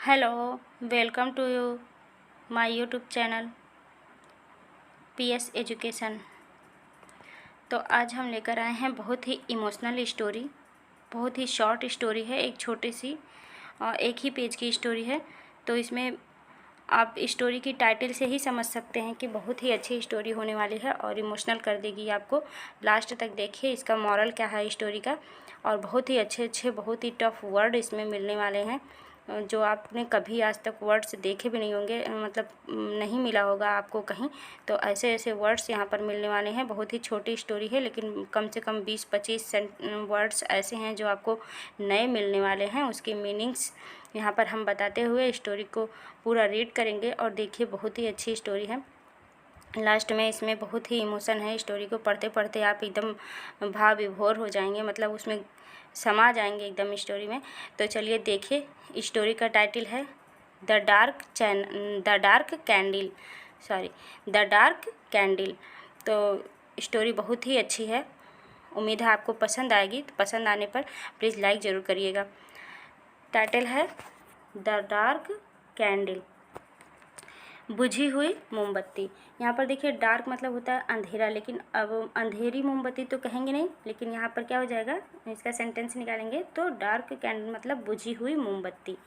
Hello, welcome to you my YouTube channel PS education. तो आज हम लेकर आए हैं बहुत ही इमोशनल स्टोरी। बहुत ही शॉर्ट स्टोरी है, एक छोटी सी और एक ही पेज की स्टोरी है। तो इसमें आप स्टोरी की टाइटल से ही समझ सकते हैं कि बहुत ही अच्छी स्टोरी होने वाली है और इमोशनल कर देगी आपको। लास्ट तक देखिए इसका मॉरल क्या है स्टोरी का। और बहुत ही अच्छे बहुत ही टफ वर्ड इसमें मिलने वाले हैं जो आपने कभी आज तक वर्ड्स देखे भी नहीं होंगे, मतलब नहीं मिला होगा आपको कहीं। तो ऐसे ऐसे वर्ड्स यहाँ पर मिलने वाले हैं। बहुत ही छोटी स्टोरी है लेकिन कम से कम 20-25 वर्ड्स ऐसे हैं जो आपको नए मिलने वाले हैं। उसकी मीनिंग्स यहाँ पर हम बताते हुए स्टोरी को पूरा रीड करेंगे। और देखिए बहुत ही अच्छी स्टोरी है। लास्ट में इसमें बहुत ही इमोशन है। स्टोरी को पढ़ते पढ़ते आप एकदम भाव विभोर हो जाएंगे, मतलब उसमें समा जाएंगे एकदम स्टोरी में। तो चलिए देखिए, स्टोरी का टाइटल है द डार्क कैंडल। तो स्टोरी बहुत ही अच्छी है, उम्मीद है आपको पसंद आएगी। तो पसंद आने पर प्लीज़ लाइक ज़रूर करिएगा। टाइटल है द डार्क कैंडल, बुझी हुई मोमबत्ती। यहाँ पर देखिए डार्क मतलब होता है अंधेरा, लेकिन अब अंधेरी मोमबत्ती तो कहेंगे नहीं, लेकिन यहाँ पर क्या हो जाएगा, इसका सेंटेंस निकालेंगे तो डार्क कैंडल मतलब बुझी हुई मोमबत्ती।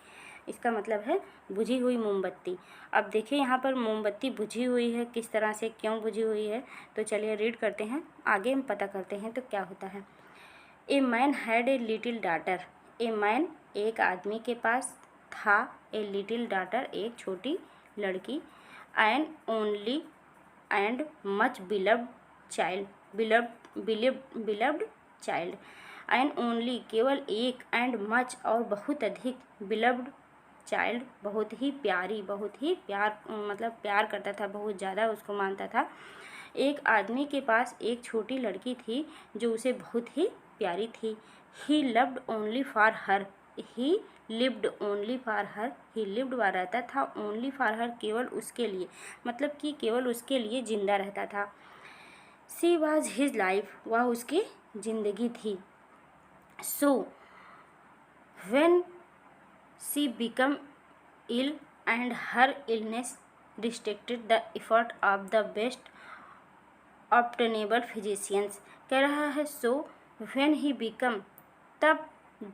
इसका मतलब है बुझी हुई मोमबत्ती। अब देखिए यहाँ पर मोमबत्ती बुझी हुई है, किस तरह से, क्यों बुझी हुई है। तो चलिए रीड करते हैं, आगे हम पता करते हैं तो क्या होता है। A man had a little daughter. A man एक आदमी के पास था, ए लिटिल डाटर एक छोटी लड़की, and only and much beloved child, beloved child, and only केवल एक, एंड मच और बहुत अधिक, बिलव्ड चाइल्ड बहुत ही प्यारी, बहुत ही प्यार मतलब प्यार करता था, बहुत ज़्यादा उसको मानता था। एक आदमी के पास एक छोटी लड़की थी जो उसे बहुत ही प्यारी थी। He loved only for her, he lived only for her, he lived वह रहता था, ओनली फॉर हर केवल उसके लिए, मतलब कि केवल उसके लिए जिंदा रहता था। सी वॉज हिज लाइफ, वह उसकी जिंदगी थी। So when she become ill and her illness restricted the effort of the best obtainable physicians। कह रहा है so when he become, तब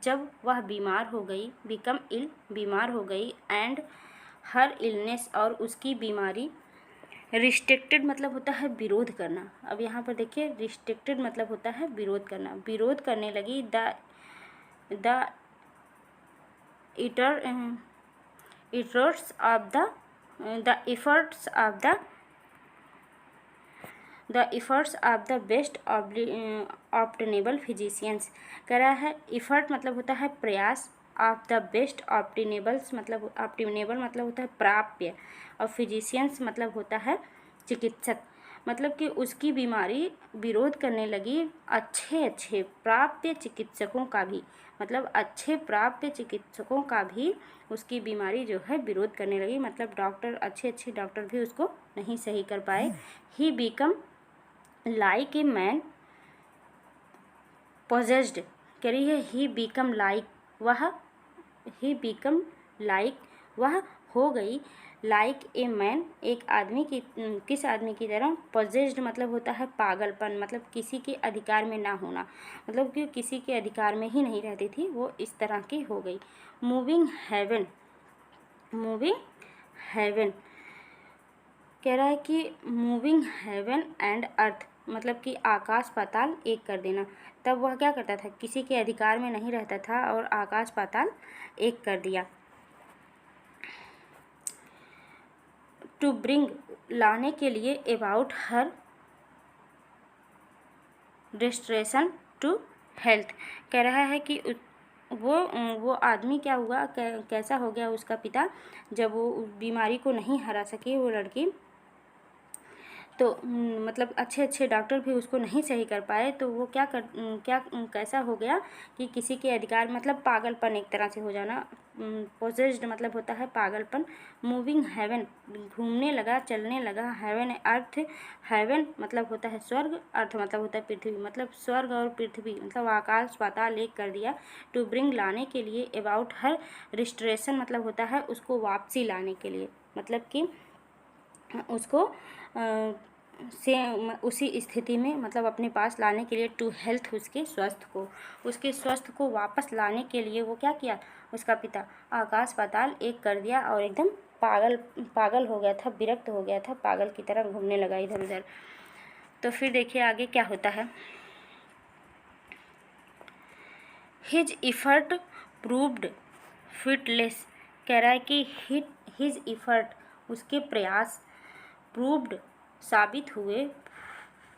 जब वह बीमार हो गई, become ill बीमार हो गई, and her illness और उसकी बीमारी, restricted मतलब होता है विरोध करना। अब यहाँ पर देखिए restricted मतलब होता है विरोध करना, विरोध करने लगी the efforts of the best obtainable physicians। कह रहा है इफर्ट मतलब होता है प्रयास, ऑफ द बेस्ट ऑप्टिनेबल्स मतलब ऑप्टिनेबल मतलब होता है प्राप्य, और फिजिशियंस मतलब होता है चिकित्सक। मतलब कि उसकी बीमारी विरोध करने लगी अच्छे प्राप्य चिकित्सकों का भी, मतलब अच्छे प्राप्य चिकित्सकों का भी उसकी बीमारी जो है विरोध करने लगी, मतलब डॉक्टर, अच्छे डॉक्टर भी उसको नहीं सही कर पाए। He become like a man possessed, कह रही है he become like, he become like वह हो गई, लाइक ए मैन एक आदमी की, किस आदमी की तरह, पोजेस्ड मतलब होता है पागलपन, मतलब किसी के अधिकार में ना होना, मतलब कि किसी के अधिकार में ही नहीं रहती थी, वो इस तरह की हो गई। मूविंग हेवन कह रहा है कि मूविंग हेवन एंड अर्थ मतलब कि आकाश पाताल एक कर देना। तब वह क्या करता था, किसी के अधिकार में नहीं रहता था और आकाश पाताल एक कर दिया। टू ब्रिंग लाने के लिए, about her restoration to health, कह रहा है कि वो आदमी क्या हुआ, कैसा हो गया उसका पिता, जब वो बीमारी को नहीं हरा सकी वो लड़की, तो मतलब अच्छे अच्छे डॉक्टर भी उसको नहीं सही कर पाए, तो वो कैसा हो गया कि किसी के अधिकार, मतलब पागलपन एक तरह से हो जाना, पोजेस्ड मतलब होता है पागलपन। मूविंग हेवन, घूमने लगा, चलने लगा। हेवन अर्थ, हेवन मतलब होता है स्वर्ग, अर्थ मतलब होता है पृथ्वी, मतलब स्वर्ग और पृथ्वी मतलब आकाश पाताल एक कर दिया। टू ब्रिंग लाने के लिए, अबाउट हर रिस्टोरेशन मतलब होता है उसको वापसी लाने के लिए, मतलब कि उसको उसी स्थिति में मतलब अपने पास लाने के लिए। टू हेल्थ, उसके स्वस्थ को वापस लाने के लिए वो क्या किया, उसका पिता आकाश पाताल एक कर दिया और एकदम पागल हो गया था, विरक्त हो गया था, पागल की तरह घूमने लगा इधर उधर। तो फिर देखिए आगे क्या होता है। हिज इफर्ट प्रूव्ड फ्रूटलेस, कह रहा है कि हिज इफर्ट, उसके प्रयास, प्रूव्ड साबित हुए,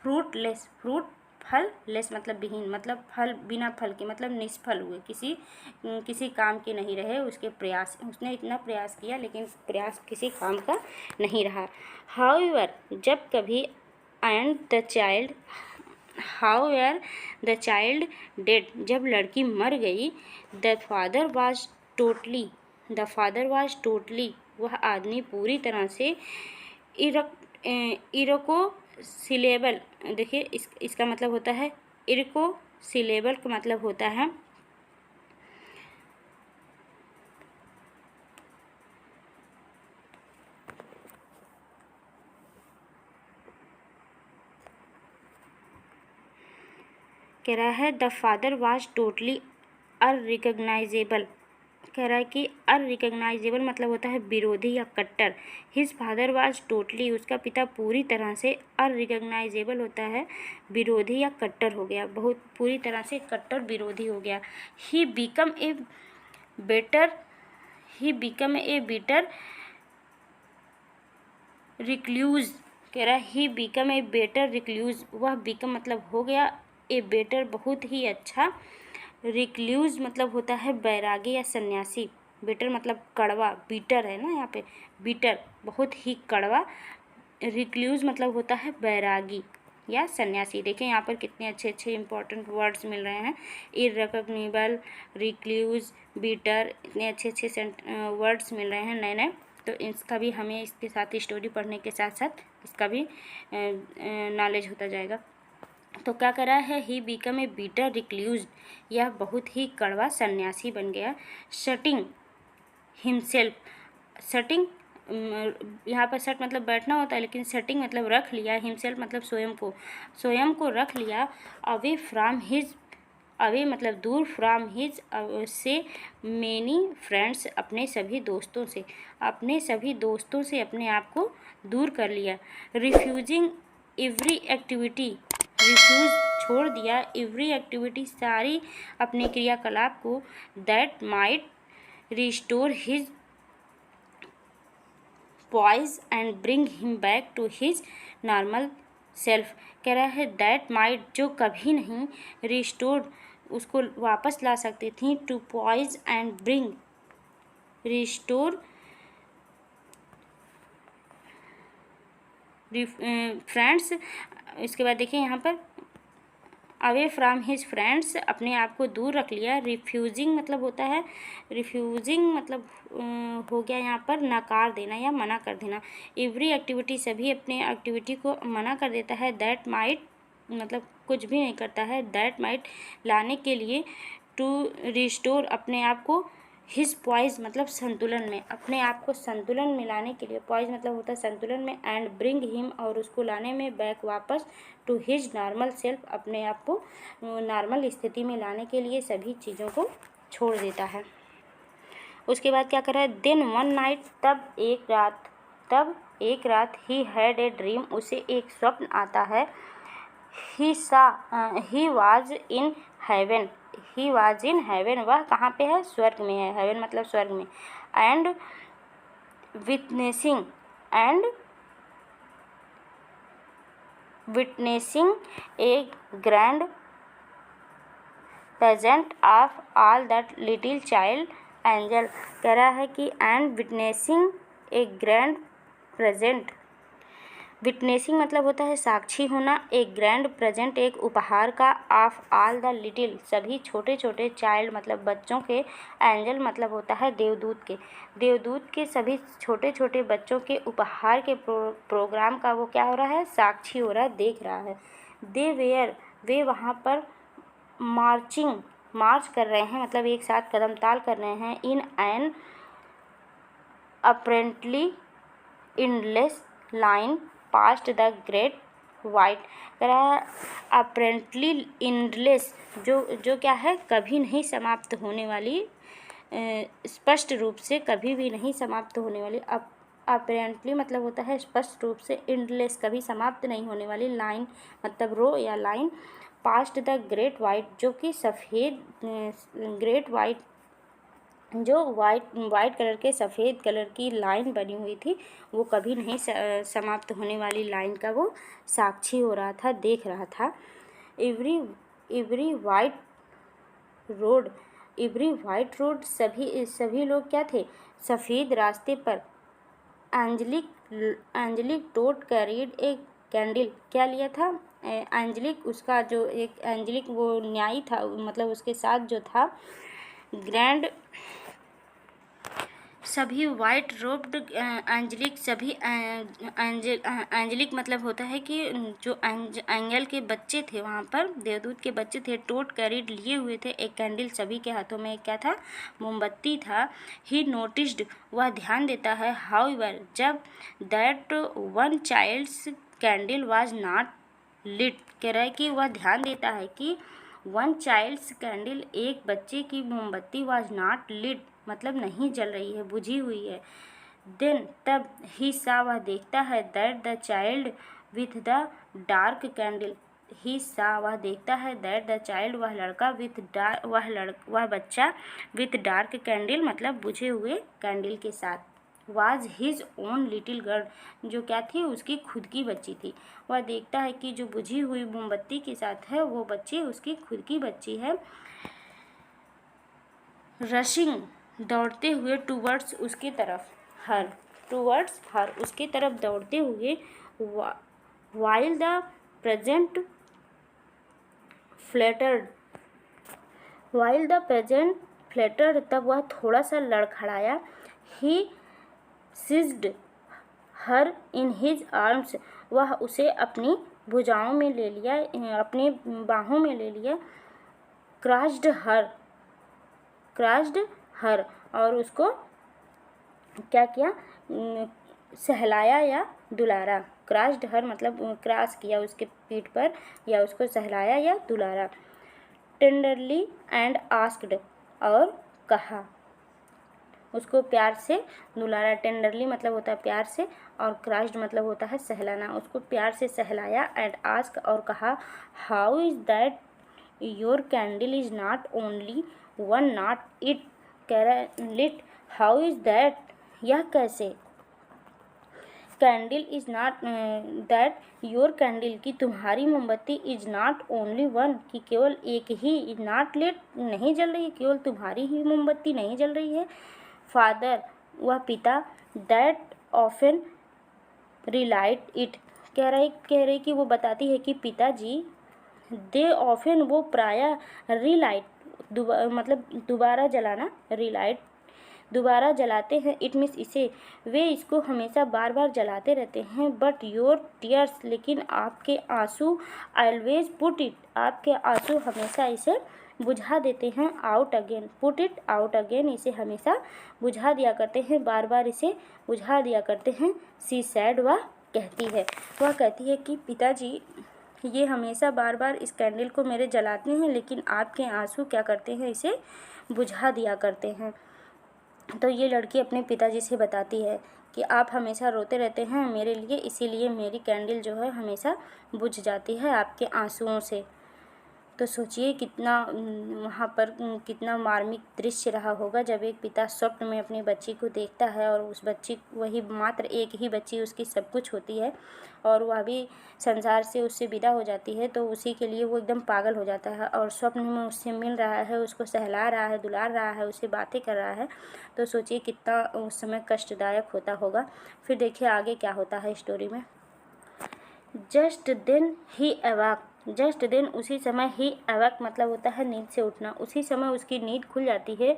फ्रूटलेस, फ्रूट फल, लेस मतलब विहीन, मतलब फल बिना फल के, मतलब निष्फल हुए, किसी काम के नहीं रहे उसके प्रयास। उसने इतना प्रयास किया लेकिन प्रयास किसी काम का नहीं रहा। हाउएवर, जब कभी, and the child, however the child dead, जब लड़की मर गई। द फादर वाज टोटली, वह आदमी पूरी तरह से इरकोसिलेबल, देखिए इसका मतलब होता है, इरकोसिलेबल का मतलब होता है कह रहा है the father was totally unrecognisable, कह रहा है कि अनरिकग्नाइजेबल मतलब होता है विरोधी या कट्टर। हिज फादर वाज टोटली, उसका पिता पूरी तरह से, अनरिकग्नाइजेबल होता है विरोधी या कट्टर हो गया, बहुत पूरी तरह से कट्टर विरोधी हो गया। ही बिकम ए बेटर रिक्ल्यूज, कह रहा है he become a better recluse, वह बिकम मतलब हो गया, ए बेटर बहुत ही अच्छा, रिक्ल्यूज मतलब होता है बैरागी या सन्यासी, बेटर मतलब कड़वा, बीटर है ना यहाँ पे, बीटर बहुत ही कड़वा, रिक्ल्यूज मतलब होता है बैरागी या सन्यासी। देखिए यहाँ पर कितने अच्छे अच्छे इंपॉर्टेंट वर्ड्स मिल रहे हैं, इररिकग्निबल, रिक्ल्यूज, बीटर, इतने अच्छे अच्छे वर्ड्स मिल रहे हैं नए नए। तो इसका भी हमें इसके साथ स्टोरी पढ़ने के साथ साथ इसका भी नॉलेज होता जाएगा। तो क्या करा है, he become a bitter recluse, यह बहुत ही कड़वा सन्यासी बन गया। शटिंग हिमसेल्फ, शटिंग यहाँ पर शट मतलब बैठना होता है, लेकिन शटिंग मतलब रख लिया, हिमसेल्फ मतलब स्वयं को रख लिया। अवे फ्रॉम हिज, अवे मतलब दूर, फ्रॉम हिज से, मेनी फ्रेंड्स अपने सभी दोस्तों से अपने आप को दूर कर लिया। रिफ्यूजिंग एवरी एक्टिविटी, रिफ्यूज छोड़ दिया, एवरी एक्टिविटी सारी अपने क्रियाकलाप को, that might restore his poise and bring him back to his normal self, कह रहा है दैट माइट जो कभी नहीं, रिस्टोर उसको वापस ला सकती थी, to poise and bring, restore friends. इसके बाद देखिए यहाँ पर अवे फ्रॉम हिज फ्रेंड्स, अपने आप को दूर रख लिया। रिफ्यूजिंग मतलब होता है, रिफ्यूजिंग मतलब हो गया यहाँ पर नकार देना या मना कर देना। एवरी एक्टिविटी, सभी अपने एक्टिविटी को मना कर देता है। दैट माइट मतलब कुछ भी नहीं करता है, दैट माइट लाने के लिए, टू रिस्टोर अपने आप को, हिज पॉइज मतलब संतुलन में, अपने आप को संतुलन में लाने के लिए, पॉइज मतलब होता है संतुलन में, एंड ब्रिंग हिम और उसको लाने में, बैक वापस, टू हिज नॉर्मल सेल्फ अपने आप को नॉर्मल स्थिति में लाने के लिए सभी चीज़ों को छोड़ देता है। उसके बाद क्या कर रहा है, देन वन नाइट, तब एक रात ही हैड ए ड्रीम, उसे एक स्वप्न आता है। ही वाज इन हेवन, वह कहाँ पे है, स्वर्ग में है, हेवन मतलब स्वर्ग में। And witnessing a grand pageant of all that little child angel, कह रहा है कि and witnessing a grand present, witnessing मतलब होता है साक्षी होना। एक ग्रैंड प्रेजेंट एक उपहार का। ऑफ ऑल द लिटिल सभी छोटे छोटे। चाइल्ड मतलब बच्चों के। एंजल मतलब होता है देवदूत के। देवदूत के सभी छोटे छोटे बच्चों के उपहार के प्रोग्राम का वो क्या हो रहा है, साक्षी हो रहा है, देख रहा है। दे वेयर वे वहाँ पर मार्चिंग मार्च कर रहे हैं मतलब एक साथ कदम ताल कर रहे हैं। In an apparently endless line past the great white. कह रहा है अप्रेंटली इनलेस जो क्या है, कभी नहीं समाप्त होने वाली, स्पष्ट रूप से कभी भी नहीं समाप्त होने वाली। अपेरेंटली मतलब होता है स्पष्ट रूप से। एंडलेस कभी समाप्त नहीं होने वाली। लाइन मतलब रो या line. Past the great white जो कि सफ़ेद, ग्रेट वाइट जो वाइट कलर के सफ़ेद कलर की लाइन बनी हुई थी, वो कभी नहीं समाप्त होने वाली लाइन का वो साक्षी हो रहा था, देख रहा था। एवरी वाइट रोड सभी लोग क्या थे, सफ़ेद रास्ते पर। एंजलिक टोट कैरीड एक कैंडल क्या लिया था, एंजलिक उसका जो एक एंजलिक वो न्यायी था मतलब उसके साथ जो था। ग्रैंड सभी वाइट रोब्ड एंजलिक सभी एंजलिक मतलब होता है कि जो एंगल के बच्चे थे वहाँ पर, देवदूत के बच्चे थे। टोट कैरीड लिए हुए थे एक कैंडल, सभी के हाथों में क्या था, मोमबत्ती था। ही नोटिस्ड वह ध्यान देता है। हाउएवर जब that one child's candle was not lit, कह रहा है कि वह ध्यान देता है कि वन चाइल्ड्स कैंडल एक बच्चे की मोमबत्ती वाज नॉट लिट मतलब नहीं जल रही है, बुझी हुई है। देन तब ही सा वह देखता है। That the child with the dark candle he saw वह देखता है। दैट द चाइल्ड वह लड़का विथ वह बच्चा विथ डार्क कैंडल मतलब बुझे हुए कैंडल के साथ। Was his own little girl जो क्या थी, उसकी खुद की बच्ची थी। वह देखता है कि जो बुझी हुई मोमबत्ती के साथ है वो बच्ची उसकी खुद की बच्ची है। रशिंग दौड़ते हुए टूवर्ड्स उसकी तरफ, हर टूवर्ड्स हर उसकी तरफ दौड़ते हुए। While the present fluttered while the present fluttered तब वह थोड़ा सा लड़खड़ाया। He seized her in his arms वह उसे अपनी भुजाओं में ले लिया, अपनी बाहों में ले लिया। क्रॉस्ड हर और उसको क्या किया, सहलाया या दुलारा। क्रॉस्ड हर मतलब क्रॉस किया उसके पीठ पर या उसको सहलाया या दुलारा। टेंडरली एंड आस्क्ड और कहा, उसको प्यार से दुलारा। टेंडरली मतलब होता है प्यार से और क्रॉस्ड मतलब होता है सहलाना। उसको प्यार से सहलाया एंड आस्क और कहा। How is that your candle is not only one not it, कह रहा लिट। हाउ इज दैट यह कैसे, candle is not that your candle की तुम्हारी मोमबत्ती इज नॉट ओनली वन की केवल एक ही, इज नॉट लिट नहीं जल रही है, केवल तुम्हारी ही मोमबत्ती नहीं जल रही है। फादर वह पिता, दैट ऑफन रिलाइट इट, कह रही कि वो बताती है कि पिताजी, दे ऑफन वो प्रायः, रिलाइट मतलब दोबारा जलाना, रिलाइट दोबारा जलाते हैं। इट मीन्स इसे, वे इसको हमेशा बार बार जलाते रहते हैं। बट योर टीयर्स लेकिन आपके आंसू, ऑलवेज पुट इट आपके आंसू हमेशा इसे बुझा देते हैं। Out again put it out again इसे हमेशा बुझा दिया करते हैं, बार बार इसे बुझा दिया करते हैं। सी सैड वह कहती है कि पिताजी ये हमेशा बार बार इस कैंडल को मेरे जलाते हैं लेकिन आपके आंसू क्या करते हैं, इसे बुझा दिया करते हैं। तो ये लड़की अपने पिताजी से बताती है कि आप हमेशा रोते रहते हैं मेरे लिए, इसीलिए मेरी कैंडल जो है हमेशा बुझ जाती है आपके आंसुओं से। तो सोचिए कितना वहाँ पर कितना मार्मिक दृश्य रहा होगा जब एक पिता स्वप्न में अपनी बच्ची को देखता है और उस बच्ची, वही मात्र एक ही बच्ची उसकी सब कुछ होती है और वह भी संसार से उससे विदा हो जाती है, तो उसी के लिए वो एकदम पागल हो जाता है और स्वप्न में उससे मिल रहा है, उसको सहला रहा है, दुलार रहा है, उससे बातें कर रहा है। तो सोचिए कितना उस समय कष्टदायक होता होगा। फिर देखिए आगे क्या होता है स्टोरी में। जस्ट देन ही अवाक, जस्ट देन उसी समय ही अवाक मतलब होता है नींद से उठना, उसी समय उसकी नींद खुल जाती है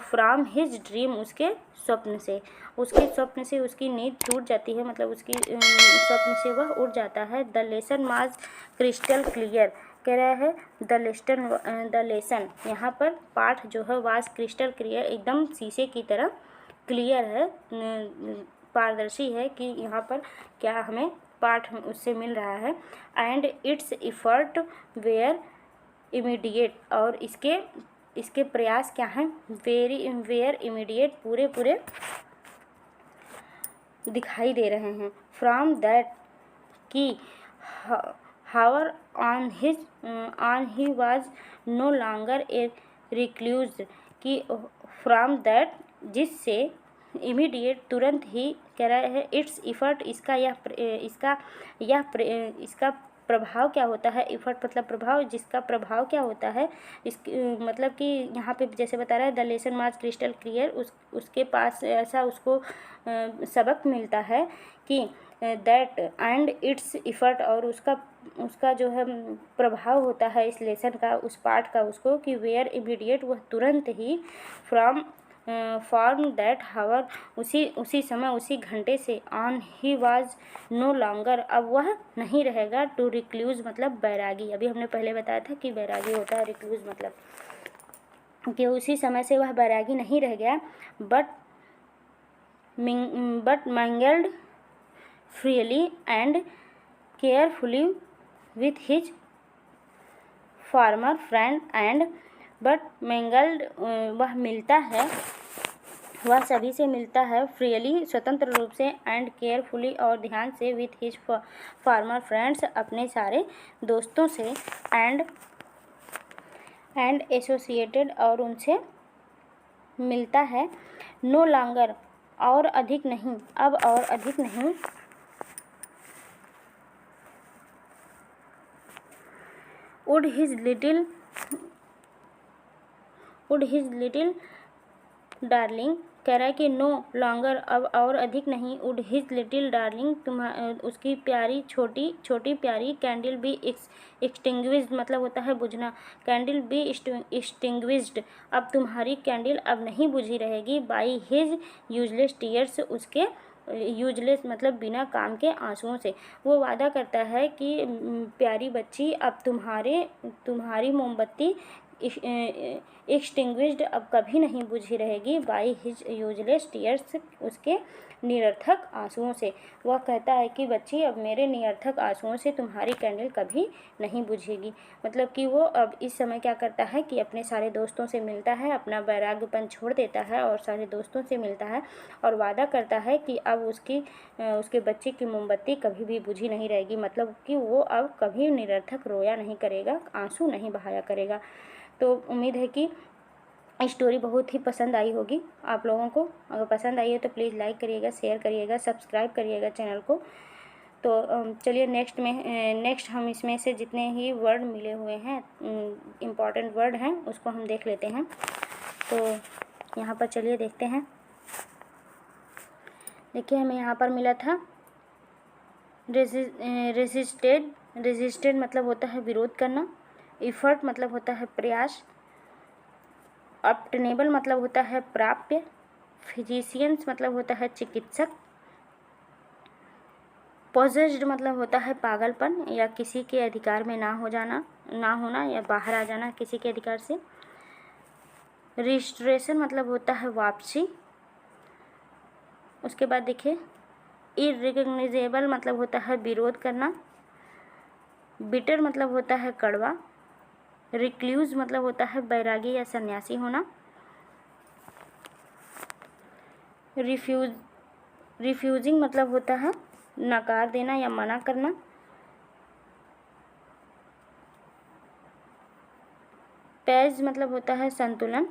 फ्रॉम हिज ड्रीम, उसके स्वप्न से, उसके स्वप्न से उसकी नींद टूट जाती है, मतलब उसकी स्वप्न से वह उठ जाता है। The lesson was crystal clear, कह रहा है द लेसन यहाँ पर पाठ जो है वाज क्रिस्टल क्लियर, एकदम शीशे की तरह क्लियर है, पारदर्शी है कि यहाँ पर क्या हमें पाठ उससे मिल रहा है। And its effort were immediate, और इसके प्रयास क्या हैं, वेयर इमीडिएट, पूरे पूरे दिखाई दे रहे हैं। फ्रॉम दैट कि hour on he was no longer a recluse, कि फ्रॉम दैट जिससे, इमीडिएट तुरंत ही, कह रहा है इट्स इफ़र्ट इसका प्रभाव क्या होता है, इफ़र्ट मतलब प्रभाव, जिसका प्रभाव क्या होता है, इस मतलब कि यहाँ पे जैसे बता रहा है the lesson was crystal clear, उसके पास ऐसा उसको सबक मिलता है कि दैट एंड इट्स इफ़र्ट, और उसका जो है प्रभाव होता है इस लेसन का, उस पाठ का उसको, कि वेयर इमीडिएट वह तुरंत ही, फ्रॉम दैट हावर उसी समय उसी घंटे से, on he was no longer अब वह नहीं रहेगा, टू रिक्लूज मतलब बैरागी, अभी हमने पहले बताया था कि बैरागी होता है रिक्लूज मतलब कि उसी समय से वह बैरागी नहीं रह गया, but mingled freely and carefully with his former friend and but mingled वह मिलता है, वह सभी से मिलता है, फ्रीली स्वतंत्र रूप से, एंड केयरफुली और ध्यान से, विथ हिज फॉर्मर फ्रेंड्स अपने सारे दोस्तों से, एंड एसोसिएटेड और उनसे मिलता है, नो लॉन्गर और अधिक नहीं, अब और अधिक नहीं, वुड हिज लिटिल डार्लिंग, कह रहा है कि नो लॉन्गर अब और अधिक नहीं, वुड हिज लिटिल डार्लिंग उसकी प्यारी छोटी प्यारी, कैंडल बी एक्सटिंग्विश्ड मतलब होता है बुझना, कैंडल बी एक्सटिंग्विश्ड अब तुम्हारी कैंडल अब नहीं बुझी रहेगी, बाई हिज यूजलेस टीयर्स उसके यूजलेस मतलब बिना काम के आंसुओं से, वो वादा करता है कि प्यारी बच्ची अब तुम्हारी मोमबत्ती एक्सटिंग्विश्ड अब कभी नहीं बुझी रहेगी, बाई हिज यूजलेस टीयर्स उसके निरर्थक आंसुओं से, वह कहता है कि बच्ची अब मेरे निरर्थक आंसुओं से तुम्हारी कैंडल कभी नहीं बुझेगी, मतलब कि वो अब इस समय क्या करता है कि अपने सारे दोस्तों से मिलता है, अपना वैराग्यपन छोड़ देता है और सारे दोस्तों से मिलता है और वादा करता है कि अब उसके बच्चे की मोमबत्ती कभी भी बुझी नहीं रहेगी, मतलब कि वो अब कभी निरर्थक रोया नहीं करेगा, आंसू नहीं बहाया करेगा। तो उम्मीद है कि स्टोरी बहुत ही पसंद आई होगी आप लोगों को, अगर पसंद आई है तो प्लीज़ लाइक करिएगा, शेयर करिएगा, सब्सक्राइब करिएगा चैनल को। तो चलिए नेक्स्ट हम इसमें से जितने ही वर्ड मिले हुए हैं, इम्पॉर्टेंट वर्ड हैं, उसको हम देख लेते हैं। तो यहाँ पर चलिए देखते हैं। देखिए हमें यहाँ पर मिला था रेजिस्टेड मतलब होता है विरोध करना, इफ़र्ट मतलब होता है प्रयास, ऑब्टेनेबल मतलब होता है प्राप्य, फिजिशियंस मतलब होता है चिकित्सक, पोजेस्ड मतलब होता है पागलपन या किसी के अधिकार में ना होना या बाहर आ जाना किसी के अधिकार से, रिस्टोरेशन मतलब होता है वापसी, उसके बाद देखिए इररिकग्नाइजेबल मतलब होता है विरोध करना, बिटर मतलब होता है कड़वा, रिक्लूज मतलब होता है बैरागी या सन्यासी होना, रिफ्यूजिंग मतलब होता है नकार देना या मना करना, पेज मतलब होता है संतुलन,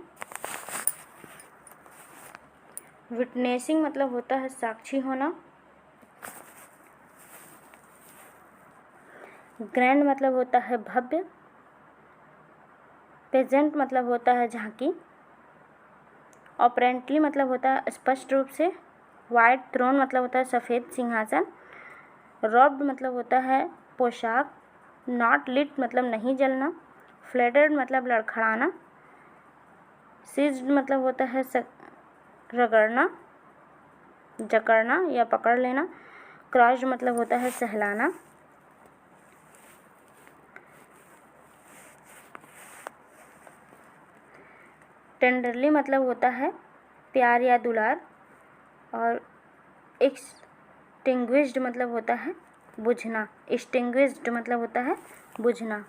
विटनेसिंग मतलब होता है साक्षी होना, ग्रैंड मतलब होता है भव्य, पेजेंट मतलब होता है झांकी, ऑपरेंटली मतलब होता है स्पष्ट रूप से, वाइट थ्रोन मतलब होता है सफ़ेद सिंहासन, रॉब्ड मतलब होता है पोशाक, नॉट लिट मतलब नहीं जलना, फ्लैटेड मतलब लड़खड़ाना, सीज्ड मतलब होता है रगड़ना, जकड़ना या पकड़ लेना, क्रॉस्ड मतलब होता है सहलाना, टेंडरली मतलब होता है प्यार या दुलार, और एक्सटिंग्विश्ड मतलब होता है बुझना, एक्सटिंग्विश्ड मतलब होता है बुझना।